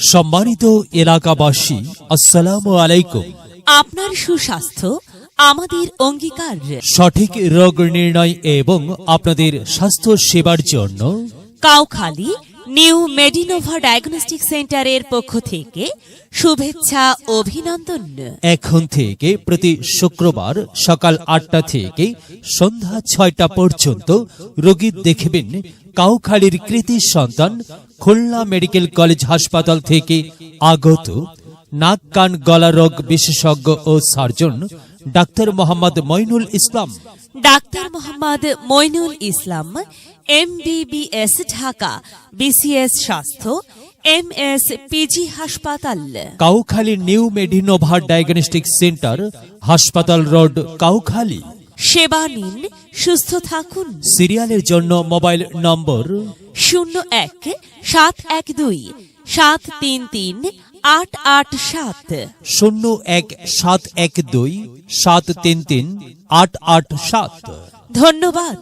সম্মানিত এলাকাবাসী, আসসালামু আলাইকুম। আপনার সুস্বাস্থ্য আমাদের অঙ্গীকার। সঠিক রোগ নির্ণয় এবং আপনাদের স্বাস্থ্য সেবার জন্য কাউখালী নিউ মেডিনোভা ডায়াগনস্টিক সেন্টারের পক্ষ থেকে শুভেচ্ছা অভিনন্দন। এখন থেকে প্রতি শুক্রবার সকাল 8টা থেকে সন্ধ্যা 6টা পর্যন্ত রোগী দেখবেন কাউখালীর কৃতি সন্তান খুলনা মেডিকেল কলেজ হাসপাতাল থেকে আগত নাক কান গলা রোগ বিশেষজ্ঞ ও surgeon doctor Mohammad Moinul Islam. Doctor Mohammad Moinul Islam, MBBS Dhaka, BCS স্বাস্থ্য, MS PG হাসপাতাল। Kaukhali new Medinova diagnostic centre, হাসপাতাল রোড, কাউখালী। সেবা নিন, সুস্থ থাকুন। সিরিয়ালের জন্য মোবাইল নম্বর 01-733-887 01-712-733-887। ধন্যবাদ।